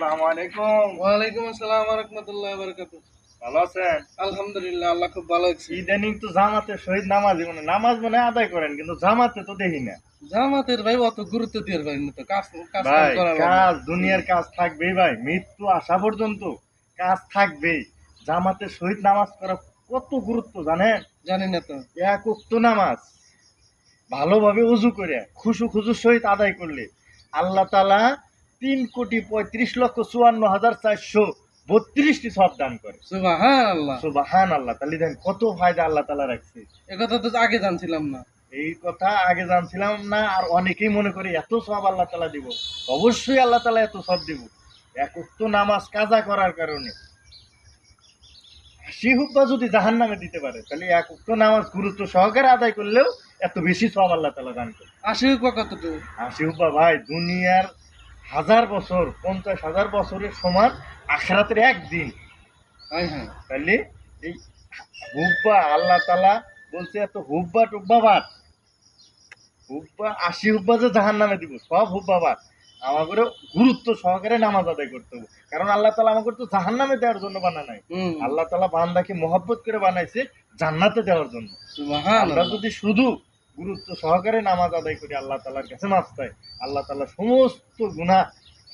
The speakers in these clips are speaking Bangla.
আসসালামু আলাইকুম। ওয়ালাইকুম আসসালাম ওয়া রাহমাতুল্লাহি ওয়া বারাকাতুহু। ভালো আছেন? আলহামদুলিল্লাহ, আল্লাহ খুব ভালো আছে। ইদানিং তো জামাতে শহীদ নামাজ মনে হয় আদায় করেন, কিন্তু জামাতে তো দেখি না। জামাতের ভাই অত গুরুত্ব দিয়ে পারেন না তো, কাজ কাজ কাম ভাই করা লাগে। কাজ, দুনিয়ার কাজ থাকবেই ভাই, মৃত্যু আসা পর্যন্ত কাজ থাকবেই। জামাতে শহীদ নামাজ করা কত গুরুত্ব জানেন? জানি না তো। এক ওয়াক্ত নামাজ ভালোভাবে উজু করে খুশুর সহিত আদায় করলে আল্লাহ তাআলা ৩,৩৫,৫৪,৪৩২টি সওয়াব দান করে। সুবহানাল্লাহ। সুবহানাল্লাহ। তাহলে দেখেন কত ফায়দা আল্লাহ তাআলা রাখছে। এ কথা তো আগে জানছিলাম না। এই কথা আগে জানছিলাম না, আর অনেকেই মনে করে এত সওয়াব আল্লাহ তাআলা দিব। অবশ্যই আল্লাহ তাআলা এত সওয়াব দিব। এক ওয়াক্ত নামাজ কাজা করার কারণে আশি হুব্বা যদি জাহান্নামে দিতে পারে, তাহলে এক ওয়াক্ত নামাজ গুরুত্ব সহকারে আদায় করলেও এত বেশি সওয়াব আল্লাহ তাআলা দান করে। ৮০ কতটুকু? আশি হুব্বা ভাই দুনিয়ার ১,০০০ বছর, ৫০,০০০ বছরের সমান আখিরাতের একদিন। হ্যাঁ হ্যাঁ। তাহলে এই হুব্বা আল্লাহ তাআলা বলছে এত হুব্বা টুব্বা বাদ, হুব্বা ৮০ হুব্বা যে জাহান্নামে দিব, সব হুব্বা বাদ। আমাদের গুরুত্ব সহকারে নামাজ আদায় করতে হবে, কারণ আল্লাহ তাআলা আমাদের তো জাহান্নামে দেওয়ার জন্য বানায় নাই। আল্লাহ তাআলা বান্দাকে মহব্বত করে বানাইছে জান্নাতে দেওয়ার জন্য। আমরা সুবহানাল্লাহ। যদি শুধু গুরুত্ব সহকারে নামাজ আদায় করি, আল্লাহ তাআলার কাছে মাফ চাই, আল্লাহ তাআলা সমস্ত গুনাহ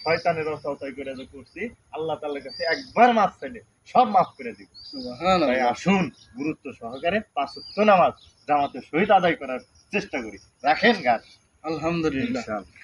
শয়তানের রচনায় করে যে করছি, আল্লাহ তাআলার কাছে একবার মাফ চাইলে সব মাফ করে দিব। তাই সুবহানাল্লাহ। আসুন গুরুত্ব সহকারে ৫ ওয়াক্ত নামাজ জামাতের সহিত আদায় করার চেষ্টা করি। রাখেন গাছ আলহামদুলিল্লাহ। ইনশাআল্লাহ।